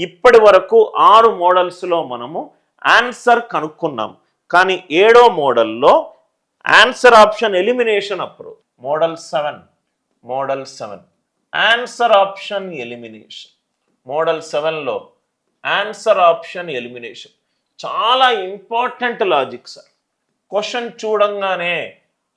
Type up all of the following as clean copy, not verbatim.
ఇప్పటి వరకు 6 మోడల్స్లో మనము ఆన్సర్ కనుక్కున్నాం. కానీ 7వ మోడల్లో answer option elimination approach. Model 7 answer option elimination. Model 7లో ఆన్సర్ ఆప్షన్ ఎలిమినేషన్ చాలా ఇంపార్టెంట్ లాజిక్ సార్. క్వశ్చన్ చూడంగానే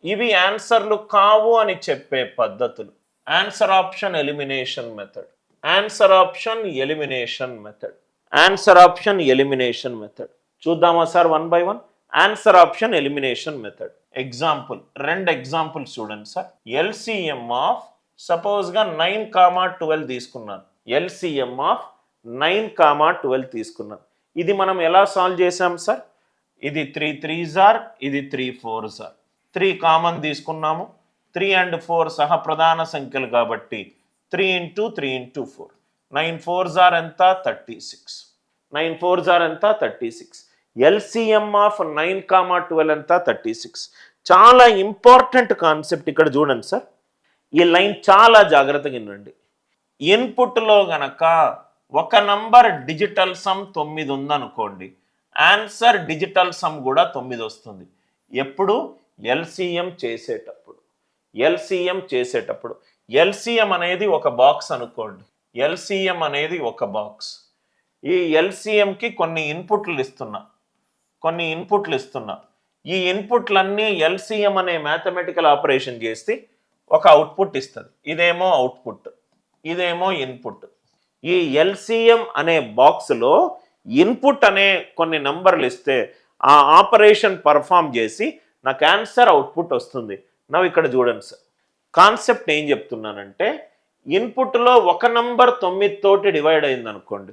ఇవి ఆన్సర్లు కావు అని చెప్పే పద్ధతులు. Answer option elimination method, answer option elimination method, answer option elimination method. చూద్దామా sir one by one? Answer option elimination method. Example, 2 examples చూడండి సార్. ఎల్సిఎం ఆఫ్ సపోజ్గా 9,12 తీసుకున్నాను. ఎల్సిఎం ఆఫ్ 9,12 తీసుకున్నాను. ఇది మనం ఎలా సాల్వ్ చేసాం సార్? ఇది 3 3s ఆర్, ఇది 3 4s ఆర్. 3 కామన్ తీసుకున్నాము. 3 and 4 సహ ప్రధాన సంఖ్యలు కాబట్టి 3 into 3 into 4. 9 4s ఆర్ ఎంత? 36. 9 4s ఆర్ ఎంత? 36. ఎల్సిఎం ఆఫ్ 9,12 ఎంత? 36. చాలా ఇంపార్టెంట్ కాన్సెప్ట్ ఇక్కడ చూడండి సార్. ఈ లైన్ చాలా జాగ్రత్తగా వినండి. ఇన్పుట్లో గనక ఒక నంబర్ డిజిటల్ సమ్ 9 ఉందనుకోండి, ఆన్సర్ డిజిటల్ సమ్ కూడా 9 వస్తుంది. ఎప్పుడు? ఎల్సిఎం చేసేటప్పుడు. ఎల్సిఎం అనేది ఒక బాక్స్ అనుకోండి. ఎల్సిఎం అనేది ఒక బాక్స్. ఈ ఎల్సిఎంకి కొన్ని ఇన్పుట్లు ఇస్తున్నా. ఈ ఇన్పుట్లన్నీ ఎల్సిఎం అనే మ్యాథమెటికల్ ఆపరేషన్ చేసి ఒక అవుట్పుట్ ఇస్తుంది. ఇదేమో అవుట్పుట్, ఇదేమో ఇన్పుట్. ఈ ఎల్సిఎం అనే బాక్స్లో ఇన్పుట్ అనే కొన్ని నంబర్లు ఇస్తే ఆ ఆపరేషన్ పర్ఫామ్ చేసి నాకు ఆన్సర్ అవుట్పుట్ వస్తుంది. నవ్వు ఇక్కడ చూడండి సార్, కాన్సెప్ట్ ఏం చెప్తున్నానంటే, ఇన్పుట్లో ఒక నంబర్ 9 తోటి డివైడ్ అయింది అనుకోండి.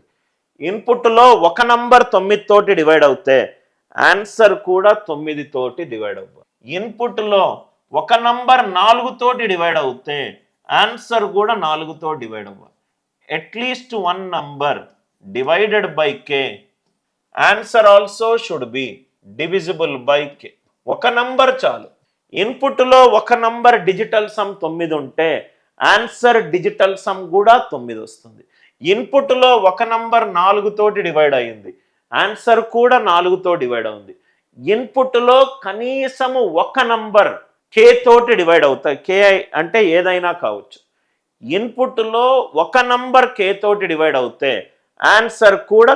ఇన్పుట్లో ఒక నంబర్ 9 తోటి డివైడ్ అవుతే ఆన్సర్ కూడా 9 తోటి డివైడ్ అవ్వాలి. ఇన్పుట్లో ఒక నంబర్ 4 తోటి డివైడ్ అవుతే ఆన్సర్ కూడా 4 తో డివైడ్ అవ్వాలి. At least 1 number divided by K, answer also should be divisible by K. ఒక నంబర్ చాలు. ఇన్పుట్లో ఒక నంబర్ డిజిటల్ సమ్ 9 ఉంటే ఆన్సర్ డిజిటల్ సమ్ కూడా 9 వస్తుంది. ఇన్పుట్లో ఒక నంబర్ 4 తోటి డివైడ్ అయింది, ఆన్సర్ కూడా 4 తో డివైడ్ అవుతుంది. ఇన్పుట్లో కనీసము ఒక నంబర్ కే తోటి డివైడ్ అవుతాయి. కే అంటే ఏదైనా కావచ్చు. ఇన్పుట్లో ఒక నంబర్ కే తోటి డివైడ్ అవుతే ఆన్సర్ కూడా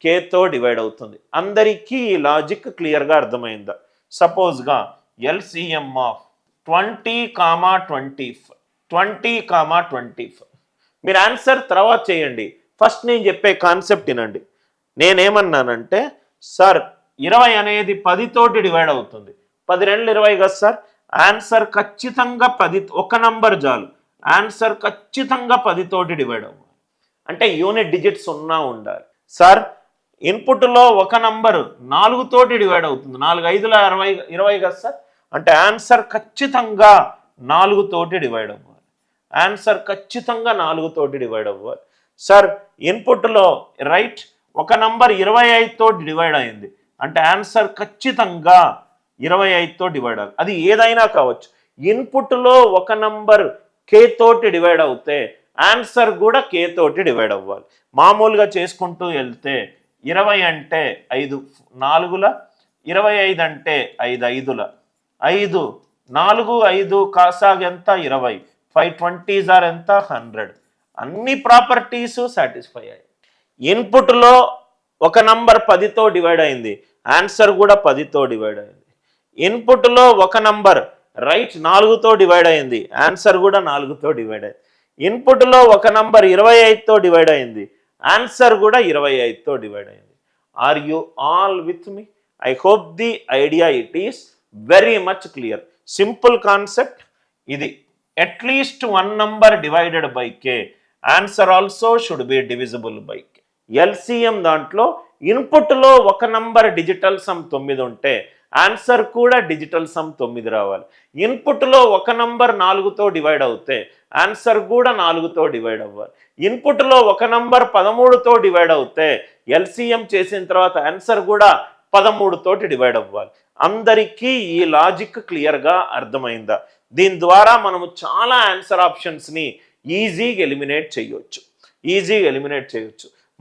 కేతో డివైడ్ అవుతుంది. అందరికీ ఈ లాజిక్ క్లియర్గా అర్థమైందా? సపోజ్గా ఎల్సిఎం ఆఫ్ 20,25 మీరు ఆన్సర్ తర్వాత చేయండి. ఫస్ట్ నేను చెప్పే కాన్సెప్ట్ వినండి. నేనేమన్నానంటే, సార్ 20 అనేది 10 తోటి డివైడ్ అవుతుంది. 10 2 20 కదా సార్. ఆన్సర్ ఖచ్చితంగా 10, ఒక నంబర్ చాలు. ఆన్సర్ ఖచ్చితంగా 10 తోటి డివైడ్ అవ్వాలి. అంటే యూనిట్ డిజిట్స్ ఉన్నా ఉండాలి. సార్ ఇన్పుట్లో ఒక నంబరు 4 తోటి డివైడ్ అవుతుంది. 4 5 20 కదా సార్. అంటే ఆన్సర్ ఖచ్చితంగా 4 తోటి డివైడ్ అవ్వాలి. సార్ ఇన్పుట్లో రైట్ ఒక నంబర్ 25 తోటి డివైడ్ అయింది. అంటే ఆన్సర్ ఖచ్చితంగా 25 తో డివైడ్ అవ్వాలి. అది ఏదైనా కావచ్చు. ఇన్పుట్లో ఒక నంబర్ కే తోటి డివైడ్ అవుతే ఆన్సర్ కూడా కే తోటి డివైడ్ అవ్వాలి. మామూలుగా చేసుకుంటూ వెళ్తే 20 అంటే 5 4ల, 25 అంటే 5 5ల, 5 4 5 కాసాగ్ ఎంత? 20. 5 20s ఆర్ ఎంత? 100. అన్ని ప్రాపర్టీస్ సాటిస్ఫై అయ్యాయి. ఇన్పుట్లో ఒక నంబర్ 10తో డివైడ్ అయింది, ఆన్సర్ కూడా 10తో డివైడ్ అయింది. ఇన్పుట్లో ఒక నంబర్ రైట్ 4తో డివైడ్ అయింది, ఆన్సర్ కూడా 4తో డివైడ్ అయింది. ఇన్పుట్లో ఒక నంబర్ 25తో డివైడ్ అయింది, ఆన్సర్ కూడా 25తో డివైడ్ అయింది. Are you all with me? I hope the idea it is very much clear. Simple concept ఇది. At least 1 number divided by K, answer also should be divisible by K. LCM దాంట్లో ఇన్పుట్లో ఒక number digital sum 9 ఉంటే answer కూడా digital sum 9 రావాలి. ఇన్పుట్లో ఒక number 4తో divide అవుతే ఆన్సర్ కూడా 4తో డివైడ్ అవ్వాలి. ఇన్పుట్లో ఒక నంబర్ 13తో డివైడ్ అవుతే ఎల్సిఎం చేసిన తర్వాత ఆన్సర్ కూడా 13 తోటి డివైడ్ అవ్వాలి. అందరికీ ఈ లాజిక్ క్లియర్గా అర్థమైందా? దీని ద్వారా మనము చాలా ఆన్సర్ ఆప్షన్స్ని ఈజీగా ఎలిమినేట్ చేయొచ్చు.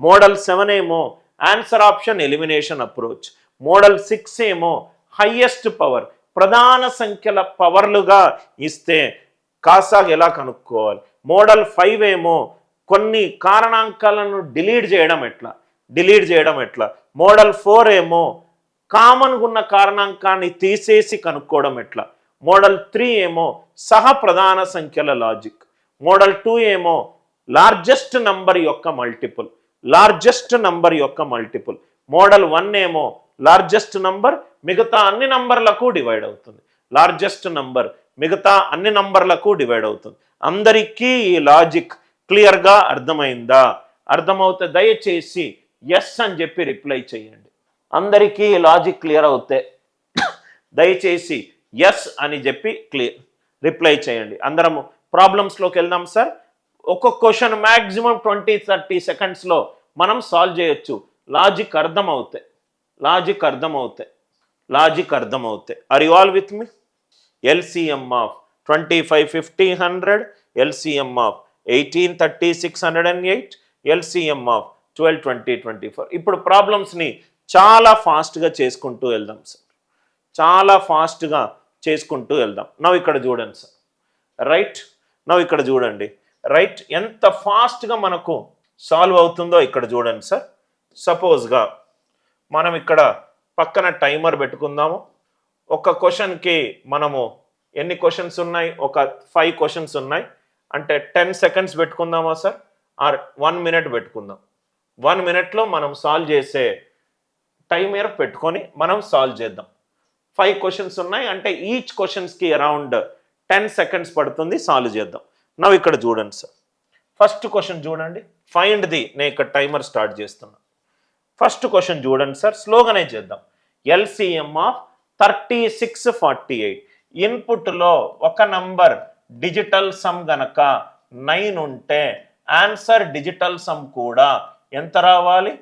మోడల్ 7 ఏమో answer option elimination approach. Model 6 ఏమో హయ్యెస్ట్ పవర్, ప్రధాన సంఖ్యల పవర్లుగా ఇస్తే కాసాగ్ ఎలా కనుక్కోవాలి. మోడల్ 5 ఏమో కొన్ని కారణాంకాలను డిలీట్ చేయడం ఎట్లా. మోడల్ 4 ఏమో కామన్గా ఉన్న కారణాంకాన్ని తీసేసి కనుక్కోవడం ఎట్లా. మోడల్ 3 ఏమో సహ ప్రధాన సంఖ్యల లాజిక్. మోడల్ 2 ఏమో లార్జెస్ట్ నంబర్ యొక్క మల్టిపుల్. మోడల్ 1 ఏమో లార్జెస్ట్ నంబర్ మిగతా అన్ని నంబర్లకు డివైడ్ అవుతుంది. అందరికీ ఈ లాజిక్ క్లియర్గా అర్థమవుతే దయచేసి ఎస్ అని చెప్పి రిప్లై చేయండి. అందరికీ లాజిక్ క్లియర్ అవుతే దయచేసి ఎస్ అని చెప్పి రిప్లై చేయండి. అందరము ప్రాబ్లమ్స్లోకి వెళ్దాం సార్. ఒక్కొక్క క్వశ్చన్ మ్యాక్సిమం 20-30 సెకండ్స్లో మనం సాల్వ్ చేయొచ్చు. లాజిక్ అర్థమవుతే are you all with me? LCM of 25, 50, 100, LCM of 18, 30, 608, LCM of 12, 20, 24. ఇప్పుడు ప్రాబ్లమ్స్ని చాలా ఫాస్ట్గా చేసుకుంటూ వెళ్దాం సార్. నవ్వు ఇక్కడ చూడండి సార్. రైట్, ఎంత ఫాస్ట్గా మనకు సాల్వ్ అవుతుందో ఇక్కడ చూడండి సార్. సపోజ్గా మనం ఇక్కడ పక్కన టైమర్ పెట్టుకుందాము. ఒక క్వశ్చన్కి మనము ఎన్ని క్వశ్చన్స్ ఉన్నాయి? ఒక 5 క్వశ్చన్స్ ఉన్నాయి. అంటే 10 సెకండ్స్ పెట్టుకుందామా సార్? ఆర్ 1 మినిట్ పెట్టుకుందాం. 1 మినిట్లో మనం సాల్వ్ చేసే టైమర్ పెట్టుకొని మనం సాల్వ్ చేద్దాం. 5 క్వశ్చన్స్ ఉన్నాయి అంటే ఈచ్ క్వశ్చన్స్కి అరౌండ్ 10 సెకండ్స్ పడుతుంది. సాల్వ్ చేద్దాం. నవ్వు ఇక్కడ చూడండి సార్. ఫస్ట్ క్వశ్చన్ చూడండి. నేను ఇక్కడ టైమర్ స్టార్ట్ చేస్తున్నా. ఫస్ట్ క్వశ్చన్ చూడండి సార్, స్లోగానే చేద్దాం. LCM of 36, 48. ఇన్పుట్లో ఒక నంబర్ డిజిటల్ సమ్ గనక 9 ఉంటే ఆన్సర్ డిజిటల్ సమ్ కూడా ఎంత రావాలి?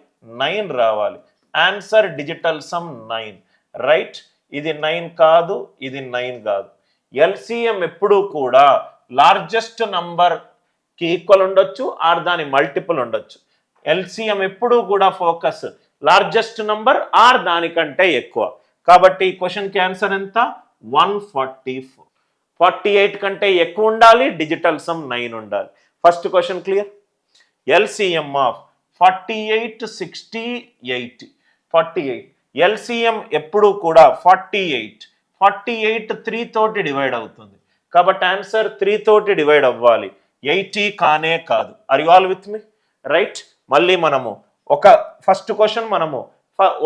9 రావాలి. Answer digital sum 9. రైట్, ఇది 9 కాదు, ఇది 9 కాదు. LCM ఎప్పుడూ కూడా లార్జెస్ట్ నంబర్కి ఈక్వల్ ఉండొచ్చు ఆర్ దాని మల్టిపుల్ ఉండొచ్చు. LCM ఎప్పుడూ కూడా ఫోకస్ లార్జెస్ట్ నంబర్ ఆర్ దానికంటే ఎక్కువ. కాబట్టి ఈ క్వశ్చన్కి ఆన్సర్ ఎంత? 144. 48 కంటే ఎక్కువ ఉండాలి, డిజిటల్ సమ్ 9 ఉండాలి. First question clear. LCM of 48, 60, 80. 48 LCM ఎప్పుడు కూడా 48 3 తోటి డివైడ్ అవుతుంది. కాబట్టి ఆన్సర్ 3 తోటి డివైడ్ అవ్వాలి. 80 కానే కాదు. Are you all with me? Right, మళ్ళీ మనము ఫస్ట్ క్వశ్చన్ మనము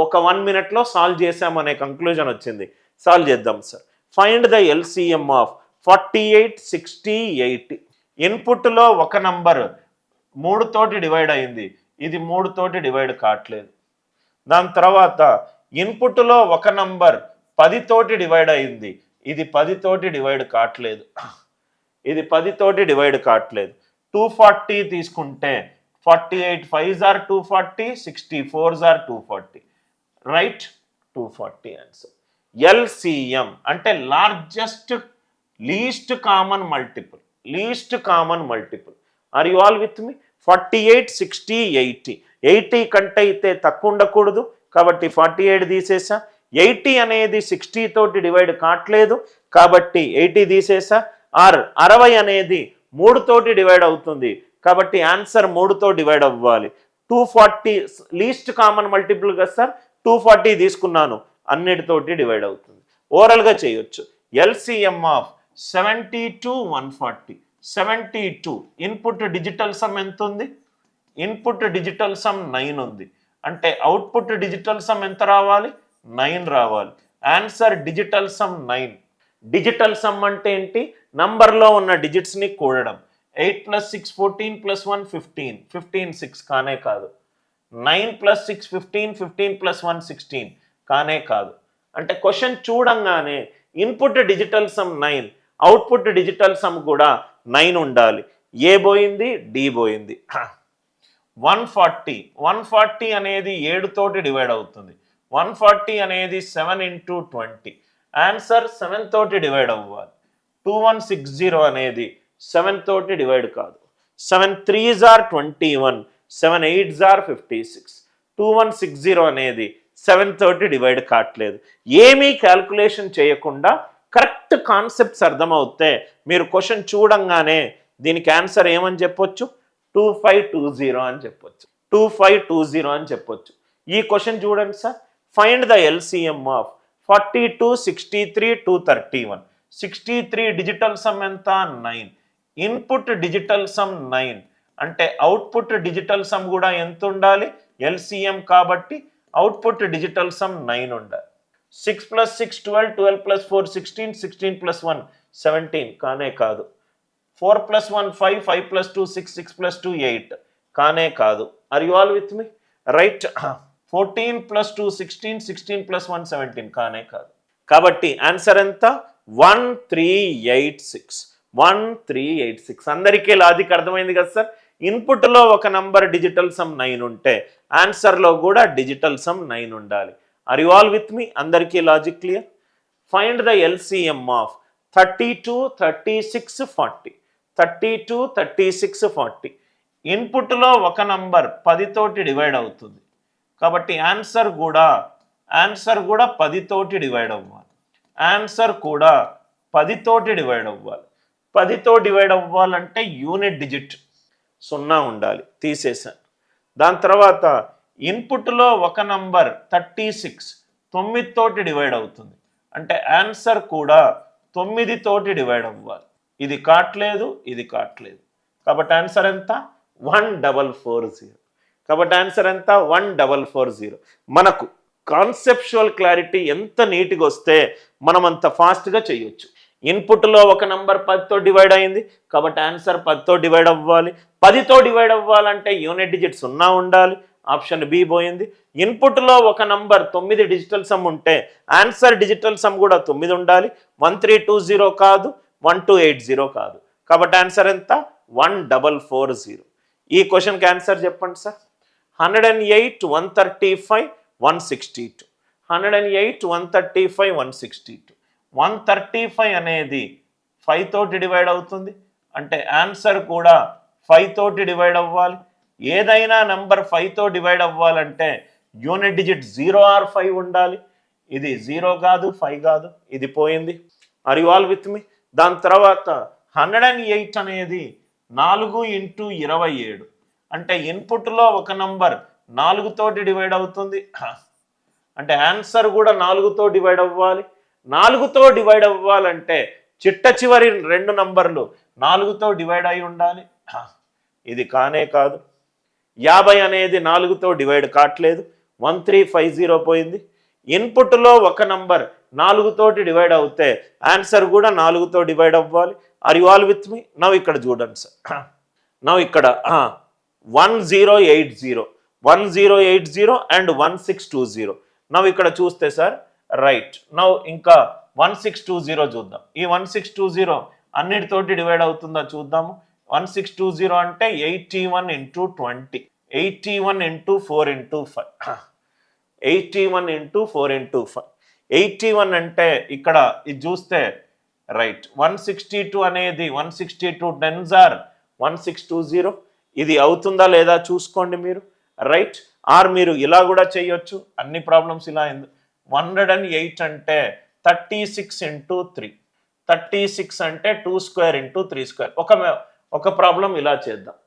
ఒక 1 మినిట్లో సాల్వ్ చేసామనే కంక్లూజన్ వచ్చింది. సాల్వ్ చేద్దాం sir. Find the LCM of 48, 60, 80. ఇన్పుట్లో ఒక నంబర్ 3 తోటి డివైడ్ అయింది, ఇది 3 తోటి డివైడ్ కావట్లేదు. దాని తర్వాత ఇన్పుట్లో ఒక నంబర్ 10 తోటి డివైడ్ అయింది, ఇది 10 తోటి డివైడ్ కావట్లేదు. 240 తీసుకుంటే 48 5s are 240, 64s are 240. Right, 240 answer. LCM అంటే least common multiple. Are you all with me? 48, 60, 80. 80 కంటే అయితే తక్కువ ఉండకూడదు కాబట్టి 48 తీసేసా. 80 అనేది 60 తోటి డివైడ్ కావట్లేదు కాబట్టి 80 తీసేసా. 60 అనేది 3 తోటి డివైడ్ అవుతుంది కాబట్టి ఆన్సర్ 3తో డివైడ్ అవ్వాలి. 240 లీస్ట్ కామన్ మల్టిపుల్ కదా సార్, 240 తీసుకున్నాను, అన్నిటితోటి డివైడ్ అవుతుంది. ఓవరాల్గా చేయొచ్చు. LCM of 72, 140. 72 input digital sum ఎంత ఉంది? ఇన్పుట్ డిజిటల్ సమ్ 9 ఉంది. అంటే అవుట్పుట్ డిజిటల్ సమ్ ఎంత రావాలి? 9 రావాలి. Answer digital sum 9. Digital sum అంటే ఏంటి? నంబర్లో ఉన్న డిజిట్స్ని కూడడం. 8 + 6 14 + 1 15. 15 6 కానే కాదు. 9 + 6 15, 15 + 1 16 కానే కాదు. అంటే క్వశ్చన్ చూడంగానే input digital sum 9, output digital sum కూడా 9 ఉండాలి. ఏ పోయింది, డి పోయింది. 140 అనేది 7 తోటి డివైడ్ అవుతుంది. 140 అనేది 7 × 20. ఆన్సర్ 7 తోటి డివైడ్ అవ్వాలి. 2160 అనేది 7 తోటి డివైడ్ కాదు. 7 3s are 21, 7 8s are 56, 2160 అనేది 7 తోటి డివైడ్ కావట్లేదు. ఏమీ క్యాల్కులేషన్ చేయకుండా కరెక్ట్ కాన్సెప్ట్స్ అర్థమవుతే మీరు క్వశ్చన్ చూడంగానే దీనికి ఆన్సర్ ఏమని చెప్పొచ్చు, 2520 అని చెప్పొచ్చు, 2520 అని చెప్పొచ్చు. ఈ క్వశ్చన్ చూడండి sir, find the LCM of 42, 63, 231. 63 digital sum ఎంత, 9. ఇన్పుట్ డిజిటల్ సమ్ 9 అంటే అవుట్పుట్ డిజిటల్ సమ్ కూడా ఎంత ఉండాలి, ఎల్సిఎం కాబట్టి అవుట్పుట్ డిజిటల్ సమ్ 9 ఉండాలి. 6 + 6 12, 12 + 4 16, 16 + 1 17 కానే కాదు. 4 + 1 5, 5 + 2 6, 6 + 2 8 కానే కాదు. Are you all with me, right? 14 + 2 16, 16 + 1 17 కానే కాదు. కాబట్టి ఆన్సర్ ఎంత, 1386. 1386. అందరికీ లాజిక్ అర్థమైంది కదా సార్? ఇన్పుట్లో ఒక నంబర్ డిజిటల్ సమ్ 9 ఉంటే ఆన్సర్లో కూడా డిజిటల్ సమ్ 9 ఉండాలి. ఆర్ యు ఆల్ విత్ మీ? అందరికీ logic clear? Find the LCM of 32, 36, 40. 32, 36, 40. ఇన్పుట్లో ఒక నంబర్ 10 తోటి డివైడ్ అవుతుంది కాబట్టి ఆన్సర్ కూడా 10 తోటి డివైడ్ అవ్వాలి. ఆన్సర్ కూడా 10 తోటి డివైడ్ అవ్వాలి. 10తో డివైడ్ అవ్వాలంటే యూనిట్ డిజిట్ 0 ఉండాలి, తీసేసాను. దాని తర్వాత ఇన్పుట్లో ఒక నంబర్ 36 9 తోటి డివైడ్ అవుతుంది అంటే ఆన్సర్ కూడా 9 తోటి డివైడ్ అవ్వాలి. ఇది కాట్లేదు, ఇది కాట్లేదు కాబట్టి ఆన్సర్ ఎంత, 1440. కాబట్టి ఆన్సర్ ఎంత, 1440. మనకు కాన్సెప్చువల్ క్లారిటీ ఎంత నీట్గా వస్తే మనం అంత ఫాస్ట్గా చేయొచ్చు. ఇన్పుట్లో ఒక నంబర్ 10తో డివైడ్ అయింది కాబట్టి ఆన్సర్ 10తో డివైడ్ అవ్వాలి. 10తో డివైడ్ అవ్వాలంటే యూనిట్ డిజిట్ 0 ఉండాలి, ఆప్షన్ బి పోయింది. ఇన్పుట్లో ఒక నంబర్ 9 డిజిటల్ సమ్ ఉంటే ఆన్సర్ డిజిటల్ సమ్ కూడా 9 ఉండాలి. 1320 కాదు, 1280 కాదు. కాబట్టి ఆన్సర్ ఎంత, 1440. ఈ క్వశ్చన్కి ఆన్సర్ చెప్పండి సార్. 108, 135, 162. 108, 135, 162. 135 అనేది 5 తోటి డివైడ్ అవుతుంది అంటే ఆన్సర్ కూడా 5 తోటి డివైడ్ అవ్వాలి. ఏదైనా నెంబర్ 5తో డివైడ్ అవ్వాలంటే యూనిట్ డిజిట్ 0 or 5 ఉండాలి. ఇది 0 కాదు, 5 కాదు, ఇది పోయింది. ఆర్ యు ఆల్ విత్ మీ? దాని తర్వాత 108 అనేది 4 × 27 అంటే ఇన్పుట్లో ఒక నంబర్ 4 తోటి డివైడ్ అవుతుంది అంటే ఆన్సర్ కూడా 4తో డివైడ్ అవ్వాలి. 4తో డివైడ్ అవ్వాలంటే చిట్ట చివరి 2 నంబర్లు 4తో డివైడ్ అయి ఉండాలి. ఇది కానే కాదు. 50 అనేది 4తో డివైడ్ కావట్లేదు, 1350 పోయింది. ఇన్పుట్లో ఒక నంబర్ 4 తోటి డివైడ్ అవుతే ఆన్సర్ కూడా 4తో డివైడ్ అవ్వాలి. Are you all with me? Now ఇక్కడ చూడండి సార్, నవ్ ఇక్కడ 1080, 1080 అండ్ 1620. నవ్ ఇక్కడ చూస్తే సార్, రైట్, నవ్ ఇంకా 1620 చూద్దాం. ఈ 1620 అన్నిటితోటి డివైడ్ అవుతుందా చూద్దాము. 1620 అంటే 81 × 20, 81 × 4 × 5, 81 × 4 × 5. 81 అంటే ఇక్కడ ఇది చూస్తే రైట్, 162 అనేది 162 10s are 1620. ఇది అవుతుందా లేదా చూసుకోండి మీరు, రైట్. ఆర్ మీరు ఇలా కూడా చేయొచ్చు, అన్ని ప్రాబ్లమ్స్ ఇలా. 108 అంటే 36 × 3, 36 అంటే 2² × 3². ఒక ప్రాబ్లం ఇలా చేద్దాం,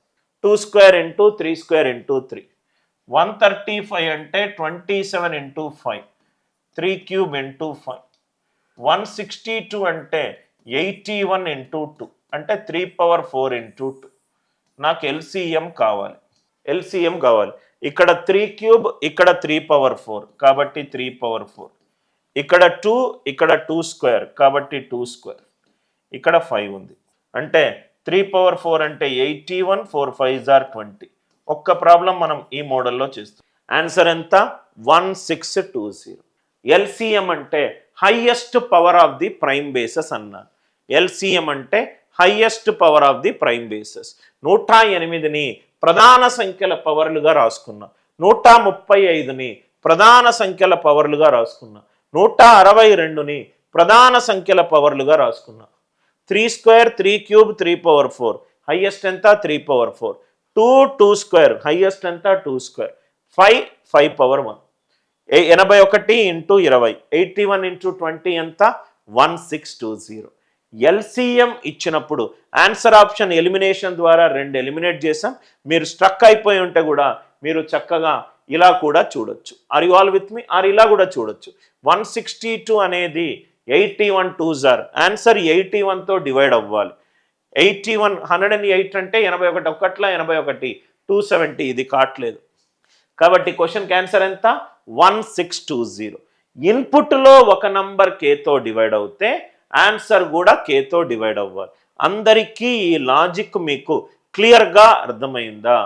2² × 3² × 3. 135 అంటే 27 × 5, 3³ × 5. 162 అంటే 81 × 2 అంటే 3⁴ × 2. నాకు ఎల్సిఎం కావాలి, ఎల్సిఎం కావాలి. ఇక్కడ 3³ ఇక్కడ 3⁴ కాబట్టి 3⁴. ఇక్కడ 2 ఇక్కడ 2² కాబట్టి 2². ఇక్కడ 5 ఉంది అంటే 3⁴ అంటే 81, 4 5s are 20. ఒక్క ప్రాబ్లం మనం ఈ మోడల్లో చేస్తాం. ఆన్సర్ ఎంత, 1620. ఎల్సిఎం అంటే highest power of the prime bases అన్నారు. ఎల్సిఎం అంటే highest power of the prime bases. 108ని ప్రధాన సంఖ్యల పవర్లుగా రాసుకున్నా, 135ని ప్రధాన సంఖ్యల పవర్లుగా రాసుకున్నా, 162ని ప్రధాన సంఖ్యల పవర్లుగా రాసుకున్నా. 3² 3³ 3⁴. హైయెస్ట్ ఎంత 3/4, 2 2 స్క్వేర్ హైయెస్ట్ ఎంత 2 స్క్వేర్, 5 5/1, 81 ఇంటూ 20, 81 ఇంటూ 20 ఎంత 1620. ఎల్సిఎం ఇచ్చినప్పుడు ఆన్సర్ ఆప్షన్ ఎలిమినేషన్ ద్వారా 2 ఎలిమినేట్ చేసాం. మీరు స్ట్రక్ అయిపోయి ఉంటే కూడా మీరు చక్కగా ఇలా కూడా చూడొచ్చు. Are you all with me? Or ఇలా కూడా చూడొచ్చు. 162 అనేది 81 2s ఆర్ ఆన్సర్ 81తో డివైడ్ అవ్వాలి. 81 108 అంటే 81 ఒకట్ల 81 270, ఇది కావట్లేదు. కాబట్టి క్వశ్చన్ ఆన్సర్ ఎంత 1620. ఇన్పుట్లో ఒక నంబర్ కేతో డివైడ్ అవుతే ఆన్సర్ కూడా కేతో డివైడ్ అవ్వాలి. అందరికీ ఈ లాజిక్ మీకు క్లియర్గా అర్థమైందా?